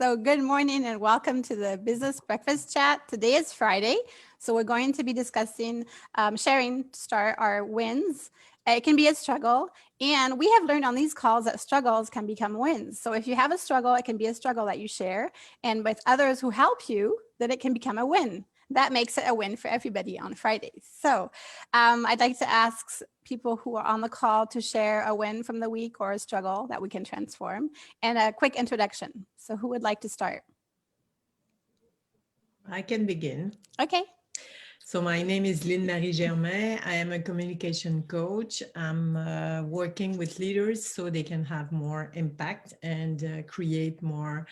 So good morning and welcome to the Business Breakfast Chat. Today is Friday, so we're going to be discussing, sharing to start our wins. It can be a struggle, and we have learned on these calls that struggles can become wins. So if you have a struggle, it can be a struggle that you share, and with others who help you, then it can become a win. That makes it a win for everybody on Fridays. So I'd like to ask people who are on the call to share a win from the week or a struggle that we can transform, and a quick introduction. So who would like to start? I can begin. Okay. So my name is Lynn Marie Germain. I am a communication coach. I'm working with leaders so they can have more impact and create more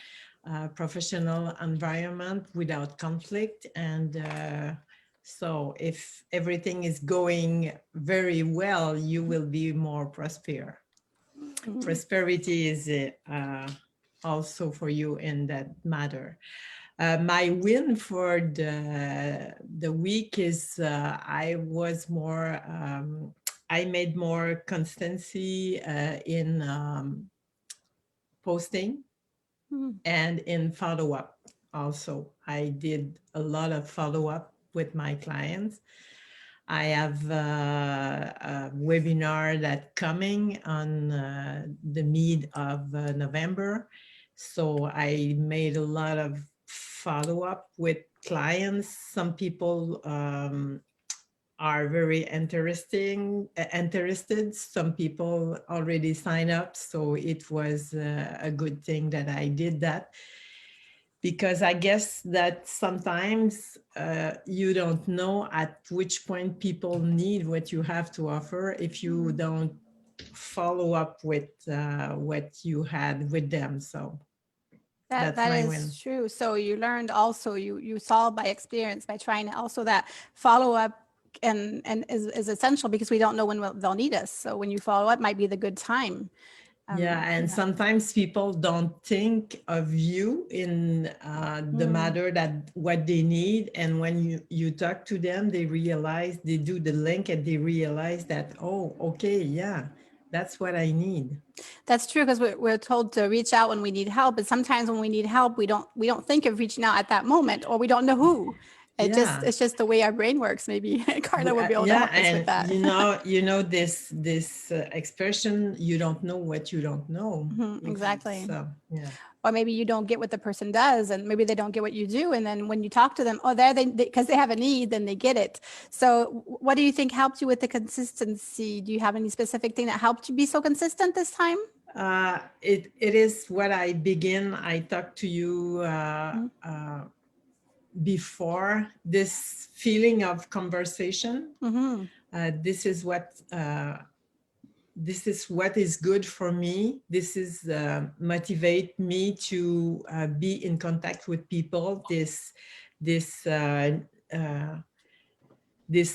professional environment without conflict. And so if everything is going very well, you will be more prosperous. Mm-hmm. Prosperity is also for you in that matter. My win for the week is I was more, I made more consistency in posting and in follow-up. Also, I did a lot of follow-up with my clients. I have a webinar that coming on the mid of November. So I made a lot of follow-up with clients. Some people are very interested. Some people already signed up. So it was a good thing that I did that, because I guess that sometimes you don't know at which point people need what you have to offer if you don't follow up with what you had with them. So that's That my win. is true. So you learned also, you saw by experience, by trying it, also that follow up and is essential, because we don't know when they'll need us. So when you follow up might be the good time. Yeah, and sometimes people don't think of you in the matter that what they need. And when you talk to them, they realize, they do the link and they realize that, oh, okay, yeah, that's what I need. That's true, because we're told to reach out when we need help, but sometimes when we need help, we don't think of reaching out at that moment, or we don't know who. Yeah. It's just the way our brain works. Maybe Carla will be able to Yeah, help us with and that. you know this expression, you don't know what you don't know. Exactly. So yeah. Or maybe you don't get what the person does, and maybe they don't get what you do, and then when you talk to them, oh, they because they have a need, then they get it. So what do you think helped you with the consistency? Do you have any specific thing that helped you be so consistent this time? It is what I begin. I talked to you before, this feeling of conversation. This is what is good for me. This is motivate me to be in contact with people. This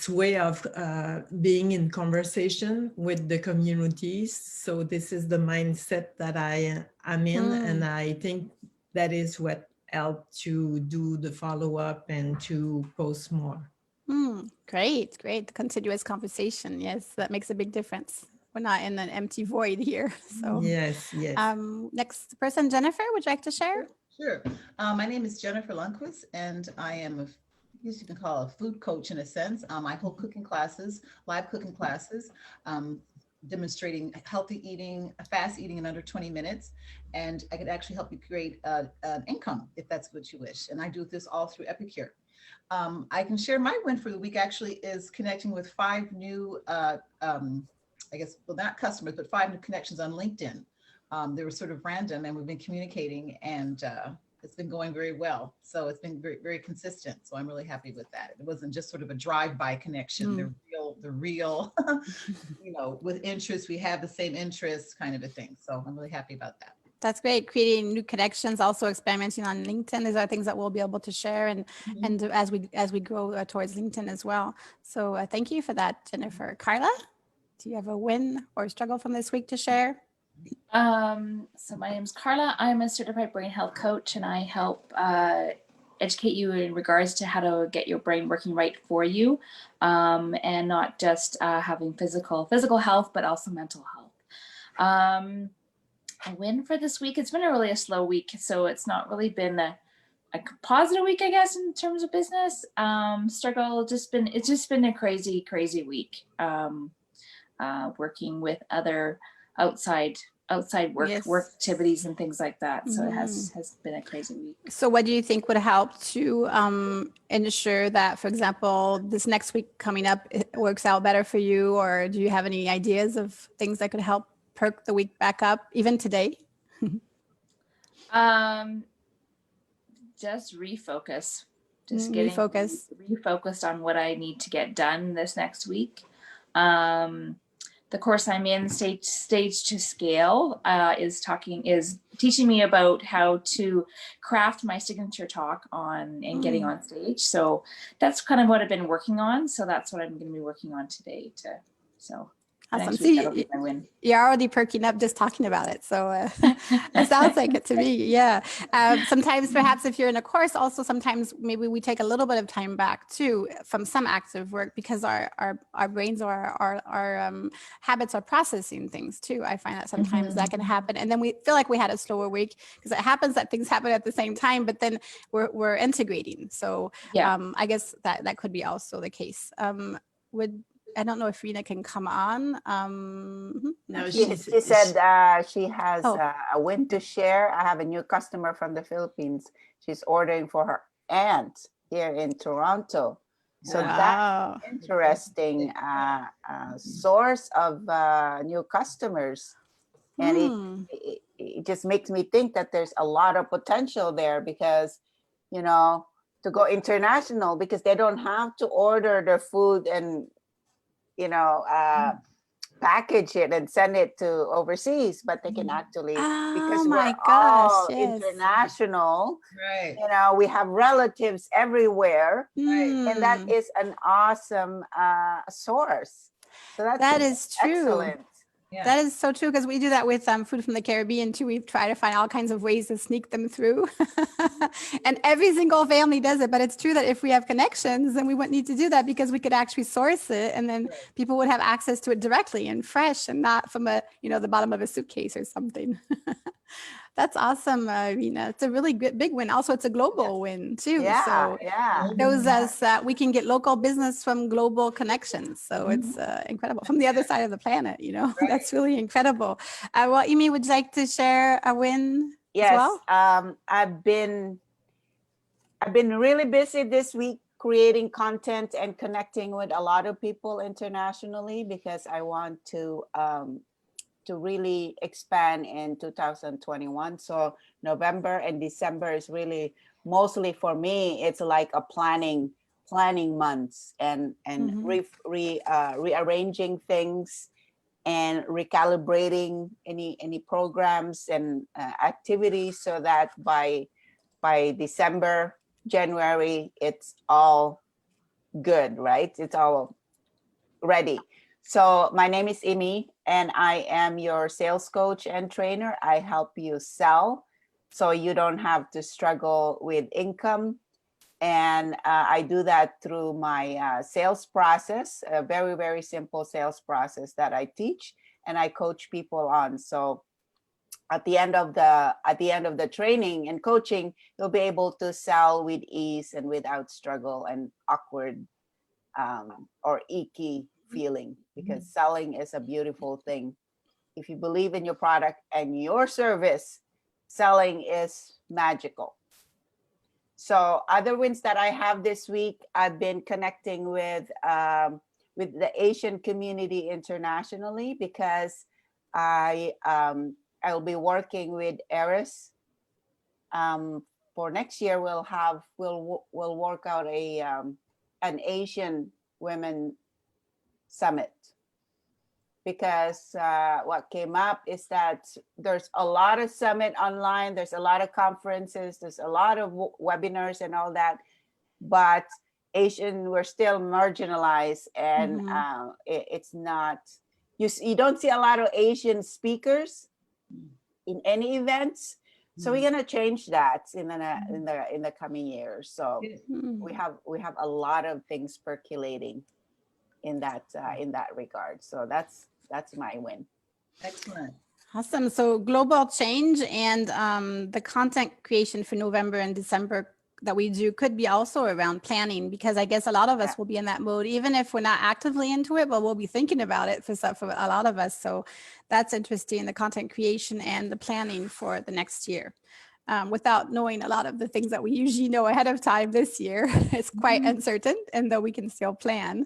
way of being in conversation with the communities. So this is the mindset that I am in, and I think that is what helped to do the follow-up and to post more. Great. The continuous conversation. Yes, that makes a big difference. We're not in an empty void here. So, Yes. next person, Jennifer, would you like to share? Sure. My name is Jennifer Lundquist, and I am I guess you can call a food coach in a sense. I hold cooking classes, live cooking classes, demonstrating healthy eating, fast eating in under 20 minutes. And I could actually help you create an income if that's what you wish. And I do this all through Epicure. I can share my win for the week actually is connecting with 5 new, I guess, well, not customers, but 5 new connections on LinkedIn. They were sort of random, and we've been communicating, and it's been going very well. So it's been very, very consistent. So I'm really happy with that. It wasn't just sort of a drive-by connection. The real, with interests, we have the same interests, kind of a thing. So I'm really happy about that. That's great. Creating new connections, also experimenting on LinkedIn. These are things that we'll be able to share, and as we grow towards LinkedIn as well. So thank you for that, Jennifer. Carla, do you have a win or struggle from this week to share? So my name is Carla. I'm a certified brain health coach, and I help educate you in regards to how to get your brain working right for you, and not just having physical health, but also mental health. a win for this week. It's been really a slow week, so it's not really been a positive week, I guess, in terms of business. Struggle. It's just been a crazy week. Working with other outside work Yes. work activities and things like that. So it Mhm. has been a crazy week. So what do you think would help to ensure that, for example, this next week coming up, it works out better for you? Or do you have any ideas of things that could help perk the week back up, even today? Just refocus. Just Refocus. refocused on what I need to get done this next week. The course I'm in, Stage to Scale, is teaching me about how to craft my signature talk and getting on stage. So that's kind of what I've been working on. So that's what I'm going to be working on today. Awesome. Next week, See, that'll be my win. you're already perking up just talking about it. So it sounds like it to me. Yeah. Sometimes perhaps if you're in a course, also sometimes maybe we take a little bit of time back too from some active work because our brains or our habits are processing things too. I find that sometimes that can happen. And then we feel like we had a slower week because it happens that things happen at the same time, but then we're integrating. So Yeah. I guess that could be also the case. I don't know if Rena can come on. No, She said she has Oh. a win to share. I have a new customer from the Philippines. She's ordering for her aunt here in Toronto. So Wow. that's interesting source of new customers. And it just makes me think that there's a lot of potential there because, you know, to go international because they don't have to order their food and, you know, package it and send it to overseas, but they can actually, because we're all international, Right. you know, we have relatives everywhere, Mm. and that is an awesome source. So that is true. Excellent. Yeah. That is so true because we do that with food from the Caribbean too. We try to find all kinds of ways to sneak them through. And every single family does it. But it's true that if we have connections, then we wouldn't need to do that because we could actually source it and then people would have access to it directly and fresh and not from the bottom of a suitcase or something. That's awesome, Rena. It's a really good, big win. Also, it's a global win too. Yeah, So yeah. shows us that we can get local business from global connections. So it's incredible from the other side of the planet. That's really incredible. Well, Imie, would you like to share a win as well? I've been really busy this week creating content and connecting with a lot of people internationally because I want to really expand in 2021. So November and December is really mostly for me, it's like a planning months and rearranging things and recalibrating any programs and activities so that by December, January, it's all good, right? It's all ready. So my name is Imie, and I am your sales coach and trainer. I help you sell so you don't have to struggle with income. And I do that through my sales process, a very, very simple sales process that I teach and I coach people on. So at the end of the training and coaching, you'll be able to sell with ease and without struggle and awkward or icky feeling, because selling is a beautiful thing. If you believe in your product and your service, selling is magical. So other wins that I have this week, I've been connecting with the Asian community internationally because I'll be working with Eris. For next year, we'll work out an Asian Women Summit, because what came up is that there's a lot of summit online, there's a lot of conferences, there's a lot of webinars and all that, but we're still marginalized, and it's not, you don't see a lot of Asian speakers in any events. So we're gonna change that in the coming years. So we have a lot of things percolating in that regard. So that's my win. Excellent. Awesome. So global change and the content creation for November and December that we do could be also around planning, because I guess a lot of us will be in that mode, even if we're not actively into it, but we'll be thinking about it for a lot of us. So that's interesting, the content creation and the planning for the next year. Without knowing a lot of the things that we usually know ahead of time this year, it's quite uncertain, and though we can still plan,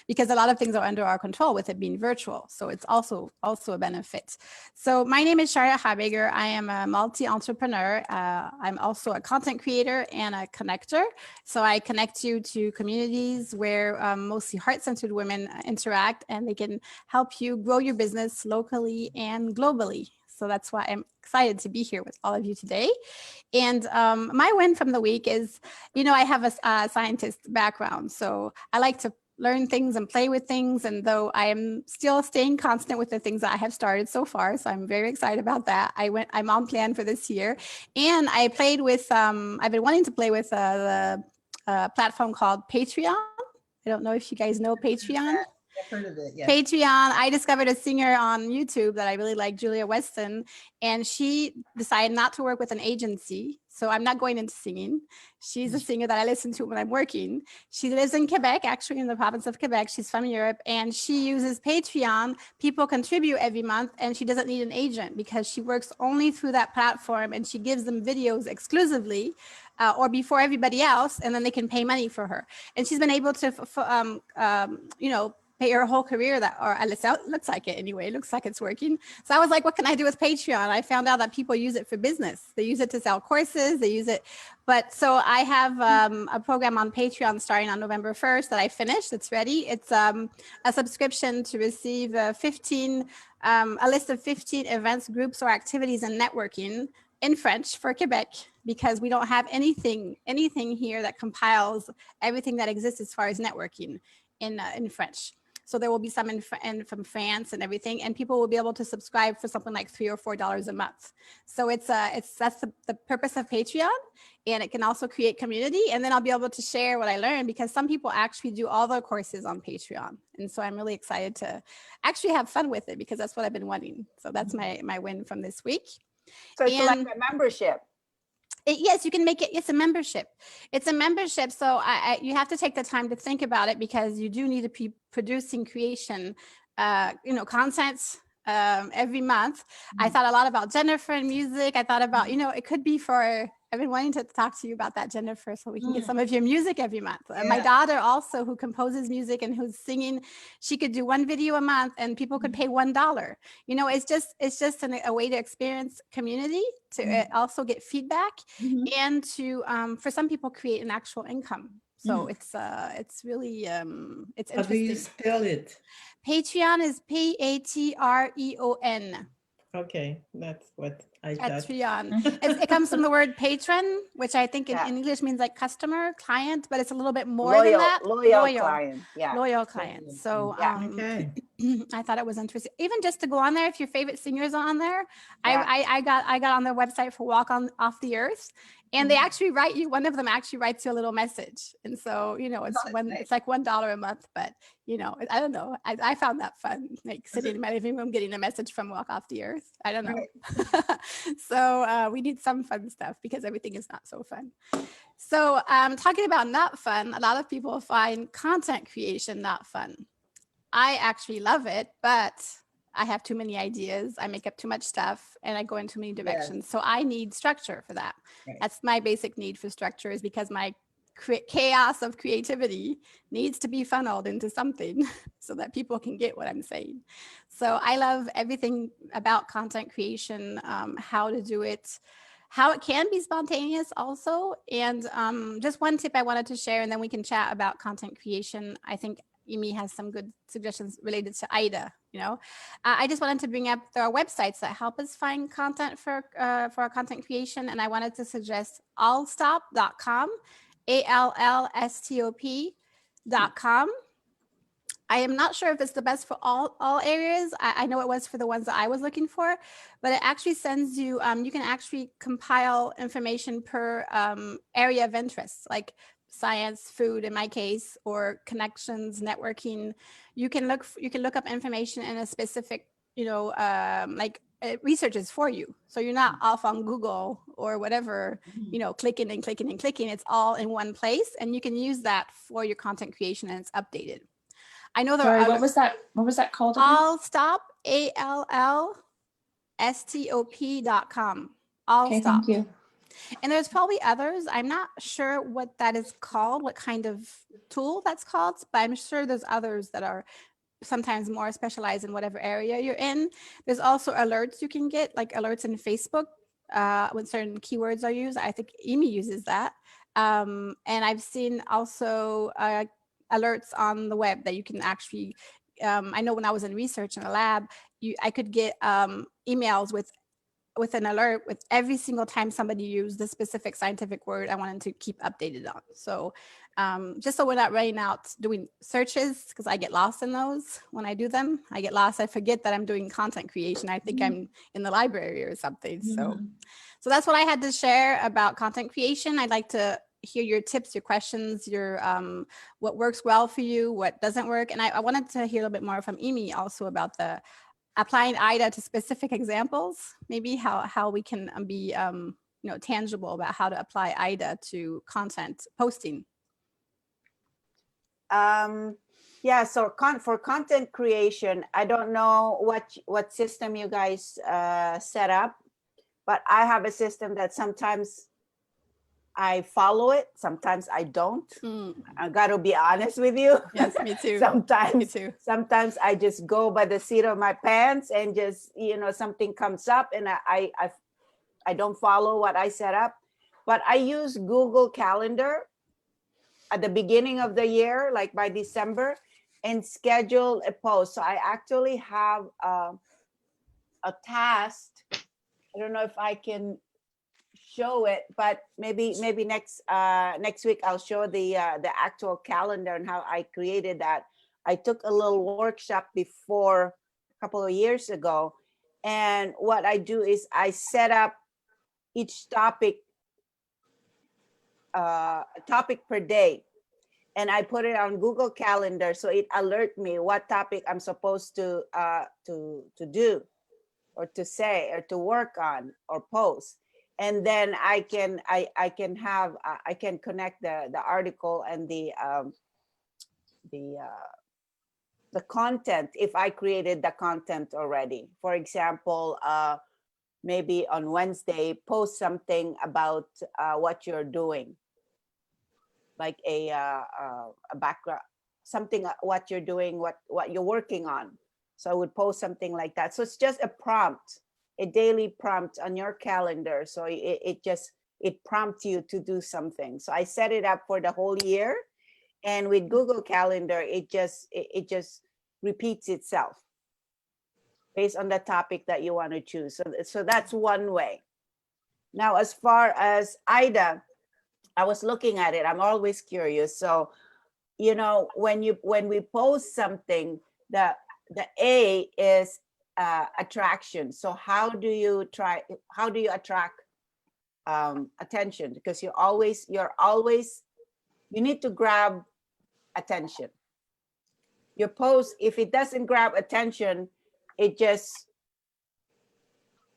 because a lot of things are under our control with it being virtual. So it's also a benefit. So my name is Sharia Habegger. I am a multi-entrepreneur. I'm also a content creator and a connector. So I connect you to communities where mostly heart-centered women interact, and they can help you grow your business locally and globally. So that's why I'm excited to be here with all of you today. And my win from the week is, I have a scientist background. So I like to learn things and play with things. And though I am still staying constant with the things that I have started so far, so I'm very excited about that. I'm on plan for this year. And I played with, I've been wanting to play with the platform called Patreon. I don't know if you guys know Patreon. I've heard of it, yes. Patreon. I discovered a singer on YouTube that I really like, Julia Weston, and she decided not to work with an agency. So I'm not going into singing. She's a singer that I listen to when I'm working. She lives in Quebec, actually in the province of Quebec. She's from Europe, and she uses Patreon. People contribute every month, and she doesn't need an agent because she works only through that platform, and she gives them videos exclusively or before everybody else, and then they can pay money for her. And she's been able to, pay her whole career or at least it looks like it anyway. It looks like it's working. So I was like, what can I do with Patreon? I found out that people use it for business. They use it to sell courses. They use it. But so I have a program on Patreon starting on November 1st that I finished. It's ready. It's a subscription to receive a list of 15 events, groups, or activities and networking in French for Quebec, because we don't have anything here that compiles everything that exists as far as networking in French. So there will be some from France and everything, and people will be able to subscribe for something like $3 or $4 a month. So that's the purpose of Patreon, and it can also create community. And then I'll be able to share what I learned, because some people actually do all their courses on Patreon, and so I'm really excited to actually have fun with it, because that's what I've been wanting. So that's my win from this week. So it's like a membership. Yes, you can make it. It's a membership. It's a membership. So you have to take the time to think about it, because you do need to be producing creation, content every month. I thought a lot about Jennifer and music. I thought about, it could be I've been wanting to talk to you about that, Jennifer, so we can get some of your music every month. My daughter also, who composes music and who's singing, she could do one video a month and people could pay $1. It's just a way to experience community, to also get feedback, and to, for some people, create an actual income. So it's really, it's interesting. How do you spell it? Patreon is Patreon. Okay, that's what I thought. Patreon. It comes from the word patron, which I think in English means like customer, client, but it's a little bit more than that. Loyal client. Yeah. Loyal client. So Okay. I thought it was interesting. Even just to go on there, if your favorite singers are on there, I got on their website for Walk Off the Earth, and they actually write you. One of them actually writes you a little message, and so it's like $1 a month. But I don't know. I found that fun, like sitting in my living room getting a message from Walk Off the Earth. I don't know. Right. So we need some fun stuff, because everything is not so fun. So talking about not fun, a lot of people find content creation not fun. I actually love it, but I have too many ideas. I make up too much stuff, and I go in too many directions. Yeah. So I need structure for that. Right. That's my basic need for structure, is because my chaos of creativity needs to be funneled into something so that people can get what I'm saying. So I love everything about content creation, how to do it, how it can be spontaneous also. And just one tip I wanted to share, and then we can chat about content creation. I think Imie has some good suggestions related to AIDA. I just wanted to bring up, there are websites that help us find content for our content creation. And I wanted to suggest allstop.com, ALLSTOP.com. I am not sure if it's the best for all areas. I know it was for the ones that I was looking for, but it actually sends you, you can actually compile information per area of interest, like science, food in my case, or connections, networking. You can look up information in a specific like it researches for you. So you're not off on Google or whatever, clicking and clicking and clicking. It's all in one place, and you can use that for your content creation, and it's updated. I know there Sorry, are what was that called again? Allstop, ALLSTOP.com. Okay, Allstop. thank you. And there's probably others. I'm not sure what that is called, what kind of tool that's called, but I'm sure there's others that are sometimes more specialized in whatever area you're in. There's also alerts you can get, like alerts in Facebook when certain keywords are used. I think Imie uses that. And I've seen also alerts on the web that you can actually, I know when I was in research in a lab, I could get emails with an alert with every single time somebody used the specific scientific word I wanted to keep updated on. So just so we're not running out doing searches, because I get lost in those when I do them. I get lost. I forget that I'm doing content creation. I think I'm in the library or something. So that's what I had to share about content creation. I'd like to hear your tips, your questions, your what works well for you, what doesn't work. And I wanted to hear a little bit more from Imie also about the applying IDA to specific examples, maybe how we can be tangible about how to apply IDA to content posting. Yeah, so for content creation, I don't know what system you guys set up, but I have a system that sometimes I follow it, sometimes I don't. I got to be honest with you. Yes, me too. Sometimes, me too. Sometimes I just go by the seat of my pants and just, something comes up and I don't follow what I set up. But I use Google Calendar at the beginning of the year, like by December, and schedule a post. So I actually have a task. I don't know if I can show it, but maybe next week I'll show the actual calendar and how I created that. I took a little workshop before a couple of years ago, and what I do is I set up each topic per day, and I put it on Google Calendar so it alert me what topic I'm supposed to do or to say or to work on or post. And then I can connect the article and the content if I created the content already. For example, maybe on Wednesday, post something about what you're doing, like a background, something what you're doing, what you're working on. So I would post something like that. So it's just a prompt, a daily prompt on your calendar. So it prompts you to do something. So I set it up for the whole year, and with Google Calendar, it just repeats itself based on the topic that you want to choose. So that's one way. Now, as far as IDA, I was looking at it. I'm always curious. So, when we post something, the A is attraction. So how do you attract attention? Because you need to grab attention. Your post, if it doesn't grab attention, it just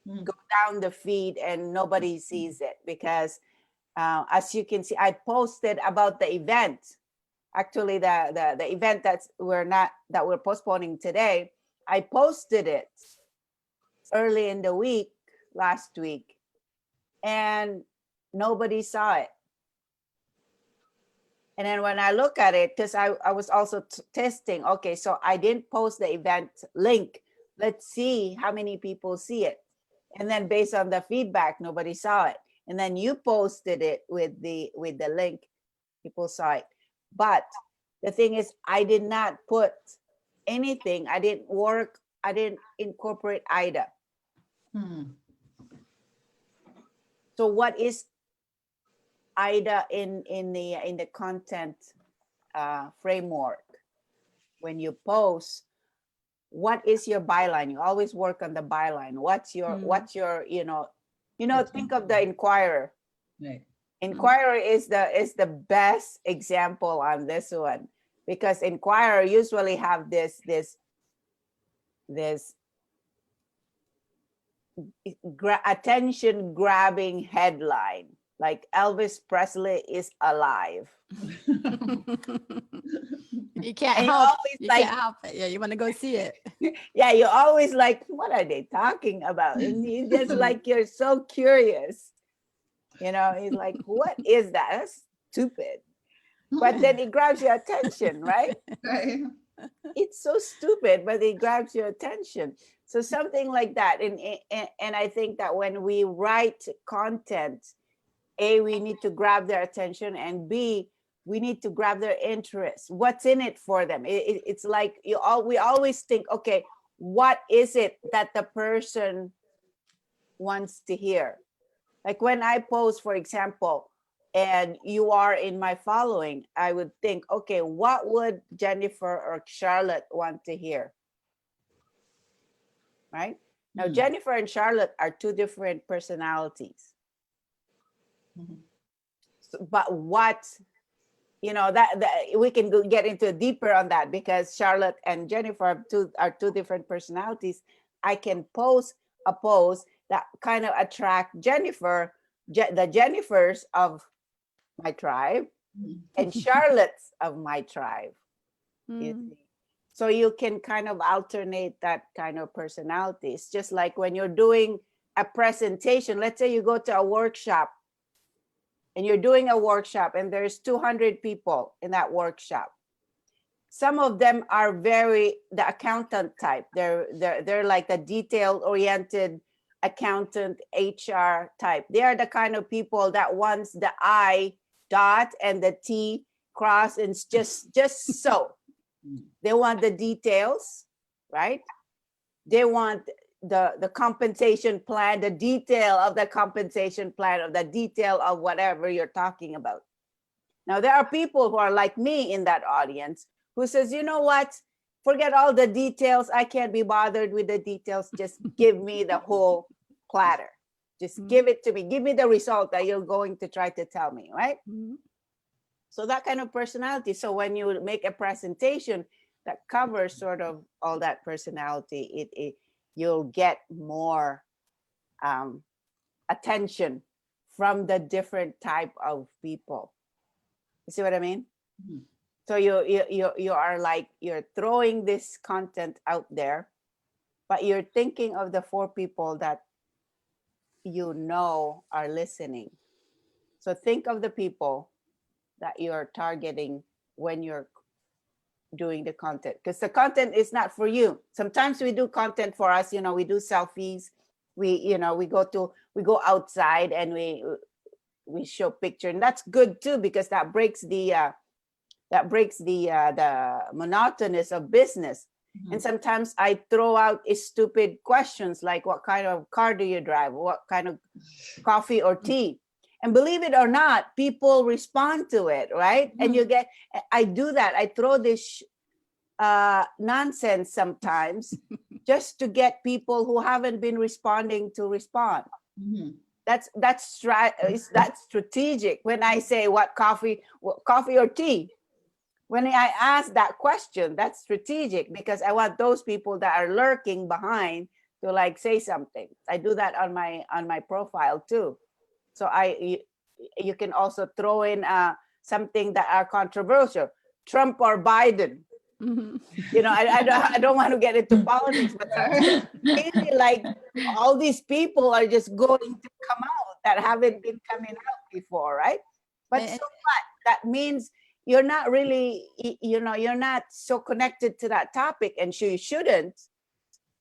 go down the feed and nobody sees it. Because as you can see, I posted about the event. Actually, the event that we're postponing today, I posted it early in the week, last week, and nobody saw it. And then when I look at it, because I was also testing, okay, so I didn't post the event link. Let's see how many people see it. And then based on the feedback, nobody saw it. And then you posted it with the link, people saw it. But the thing is, I did not put anything. I didn't incorporate IDA. So what is IDA in the content framework? When you post, what is your byline? You always work on the byline. What's your think of the Inquirer. Right. Inquirer is the best example on this one, because Inquirer usually have this attention grabbing headline, like Elvis Presley is alive. You can't And you help. always You like, can't help it. Yeah, you want to go see it. yeah, you're always like, what are they talking about? And you just like, you're so curious. You know, he's like, what is that? That's stupid. But then it grabs your attention, right? Right. It's so stupid, but it grabs your attention. So something like that. And I think that when we write content, A, we need to grab their attention, and B, we need to grab their interest. What's in it for them? It's like we always think, okay, what is it that the person wants to hear? Like when I post, for example, and you are in my following, I would think, okay, what would Jennifer or Charlotte want to hear? Right? Now, Jennifer and Charlotte are two different personalities. So, but what, you know, that we can get into deeper on that, because Charlotte and Jennifer are two different personalities. I can post a post that kind of attract Jennifer, the Jennifers of my tribe, and Charlotte's of my tribe. You see? So you can kind of alternate that kind of personality. It's just like when you're doing a presentation. Let's say you go to a workshop and you're doing a workshop and there's 200 people in that workshop. Some of them are the accountant type. They're like the detail-oriented accountant, HR type. They are the kind of people that wants the I dot and the T cross, and just so. They want the details, right? They want the compensation plan, the detail of the compensation plan, or the detail of whatever you're talking about. Now, there are people who are like me in that audience who says, you know what? Forget all the details. I can't be bothered with the details. Just give me the whole platter. Just give it to me. Give me the result that you're going to try to tell me, right? So that kind of personality. So when you make a presentation that covers sort of all that personality, you'll get more attention from the different type of people. You see what I mean? So you are like, you're throwing this content out there, but you're thinking of the 4 people that you know are listening. So think of the people that you're targeting when you're doing the content, because the content is not for you. Sometimes we do content for us, you know, we do selfies, we go outside and we show picture, and that's good too, because that breaks the monotonous of business. And sometimes I throw out stupid questions like, what kind of car do you drive? What kind of coffee or tea? And believe it or not, people respond to it, right? And I do that. I throw this nonsense sometimes just to get people who haven't been responding to respond. That's strategic. When I say what coffee or tea, when I ask that question, that's strategic, because I want those people that are lurking behind to like say something. I do that on my profile too. So you can also throw in something that are controversial, Trump or Biden. You know, I don't want to get into politics, but really, like, all these people are just going to come out that haven't been coming out before, right? But so what? That means you're not really, you're not so connected to that topic, and you shouldn't.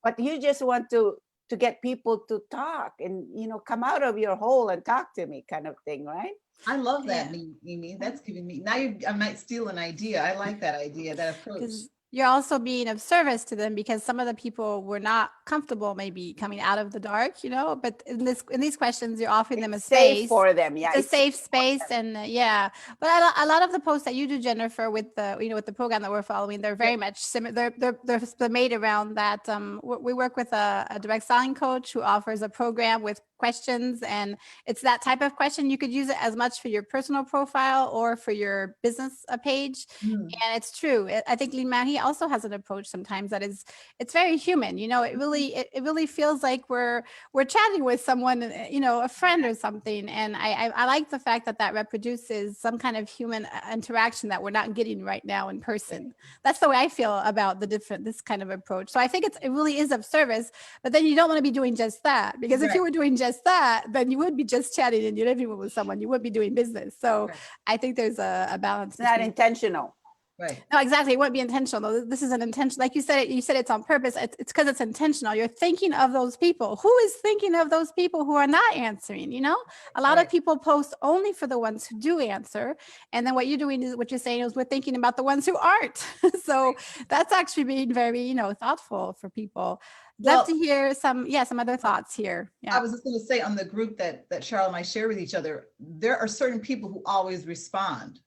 But you just want to get people to talk and, come out of your hole and talk to me, kind of thing, right? I love that, Mimi. That's giving me, I might steal an idea. I like that idea, that approach. You're also being of service to them, because some of the people were not comfortable maybe coming out of the dark, but in these questions, you're offering them a space for them. Yeah. It's a safe space. And but a lot of the posts that you do, Jennifer, with the, with the program that we're following, they're very much similar. They're made around that. We work with a direct selling coach who offers a program with questions, and it's that type of question. You could use it as much for your personal profile or for your business page. And it's true. I think Lin Mahi also has an approach sometimes that it's very human. It really really feels like we're chatting with someone, a friend or something. And I like the fact that reproduces some kind of human interaction that we're not getting right now in person. That's the way I feel about this kind of approach. So I think it really is of service, but then you don't want to be doing just that, because if you were doing just that, then you would be just chatting in your living room with someone. You would be doing business. So I think there's a balance. It's not intentional. Right. No, exactly. It wouldn't be intentional. This is an intention. Like you said it's on purpose. It's because it's intentional. You're thinking of those people. Who is thinking of those people who are not answering? A lot of people post only for the ones who do answer. And then what you're saying is we're thinking about the ones who aren't. So that's actually being very, thoughtful for people. Love to hear some other thoughts here. Yeah. I was just going to say, on the group that Cheryl and I share with each other, there are certain people who always respond.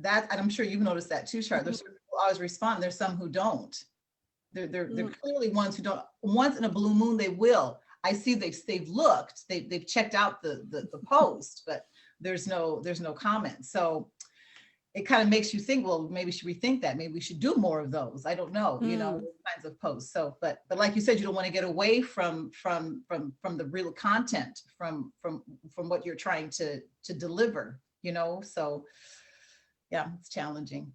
And I'm sure you've noticed that too, Cheryl. There's certain people who always respond. There's some who don't. They're clearly ones who don't. Once in a blue moon, they will. I see they've looked, they've checked out the post, but there's no comment. So it kind of makes you think, well, maybe we should rethink that. Maybe we should do more of those. I don't know, those kinds of posts. So, but like you said, you don't want to get away from the real content, from what you're trying to deliver, so yeah, it's challenging.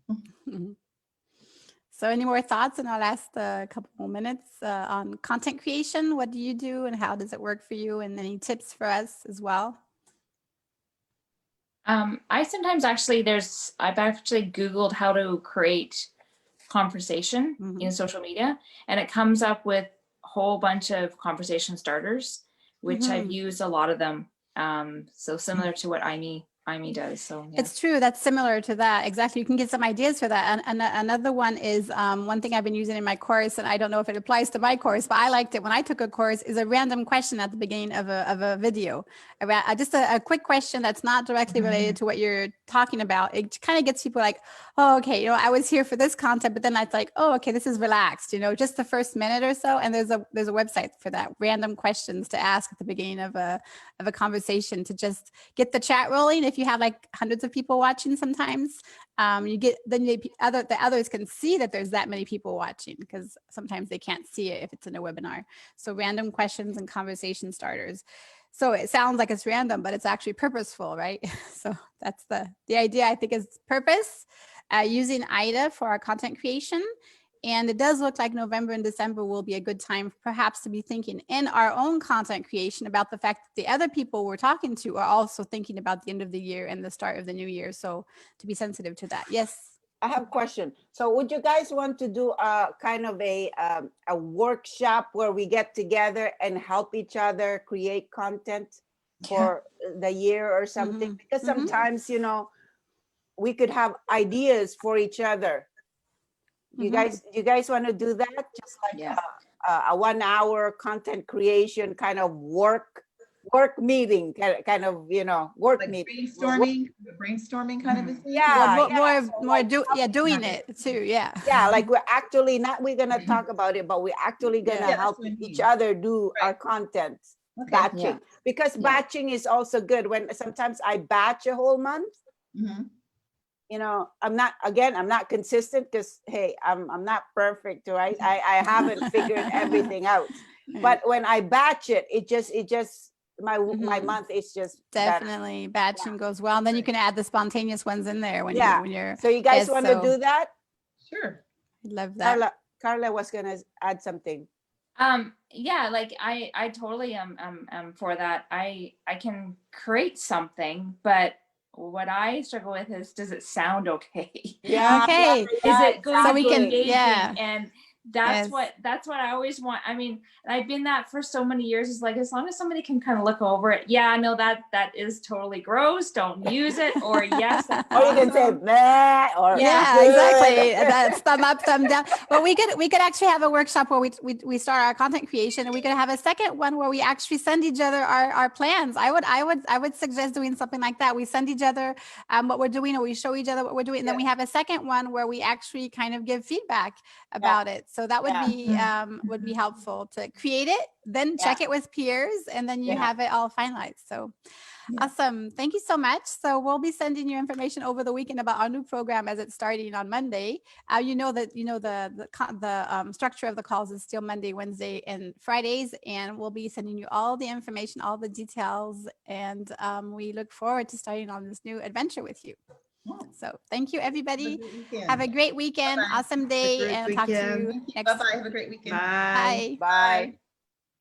So any more thoughts in our last couple more minutes on content creation? What do you do and how does it work for you? And any tips for us as well? I sometimes I've actually Googled how to create conversation in social media, and it comes up with a whole bunch of conversation starters, which I've used a lot of them. So similar to what Imie does. So yeah. It's true. That's similar to that. Exactly. You can get some ideas for that. And another one is one thing I've been using in my course, and I don't know if it applies to my course, but I liked it when I took a course, is a random question at the beginning of a video. Just a quick question that's not directly related to what you're talking about. It kind of gets people like, oh, okay, I was here for this content, but then it's like, oh, okay, this is relaxed, just the first minute or so. And there's a website for that, random questions to ask at the beginning of a conversation to just get the chat rolling. If you have like hundreds of people watching, sometimes the others can see that there's that many people watching, because sometimes they can't see it if it's in a webinar. So random questions and conversation starters. So it sounds like it's random, but it's actually purposeful, right? So that's the idea, I think, is purpose, using IDA for our content creation. And it does look like November and December will be a good time perhaps to be thinking in our own content creation about the fact that the other people we're talking to are also thinking about the end of the year and the start of the new year. So to be sensitive to that. Yes. I have a question. So would you guys want to do a kind of a workshop where we get together and help each other create content for the year or something? Because sometimes, we could have ideas for each other. You guys want to do that? Just like a 1 hour content creation kind of work meeting, kind of, work like meeting. brainstorming kind of a thing. Doing it too. Yeah. Yeah, like we're gonna talk about it, but we're actually gonna help each other do our content batching, because batching is also good. When sometimes I batch a whole month. I'm not consistent, because hey, I'm not perfect, right? I haven't figured everything out. But when I batch it, it just my month is just definitely better. Batching goes well, and then you can add the spontaneous ones in there when you're. So you guys want to do that? Sure. Love that. Carla was gonna add something. Yeah, like I totally am for that. I can create something, but what I struggle with is, does it sound okay? Yeah. Okay. Is it going so to we be can engaging? And Yes. that's what I always want. I mean, and I've been that for so many years. It's like, as long as somebody can kind of look over it. Yeah, I know that is totally gross. Don't use it. Or yes, that's or you can say meh, or exactly. That's thumb up, thumb down. But we could actually have a workshop where we start our content creation, and we could have a second one where we actually send each other our plans. I would suggest doing something like that. We send each other what we're doing, or we show each other what we're doing, and then we have a second one where we actually kind of give feedback about it. So that would Yeah. be helpful to create it, then check it with peers, and then you Yeah. have it all finalized. So Yeah. awesome. Thank you so much. So we'll be sending you information over the weekend about our new program as it's starting on Monday. The structure of the calls is still Monday, Wednesday, and Fridays, and we'll be sending you all the information, all the details, and we look forward to starting on this new adventure with you. Yeah. So thank you, Have a everybody. great weekend. Have a great weekend, Bye-bye. awesome day, great and talk to weekend. you Thank you. next. Bye-bye. Have a great weekend. Bye. Bye. Bye.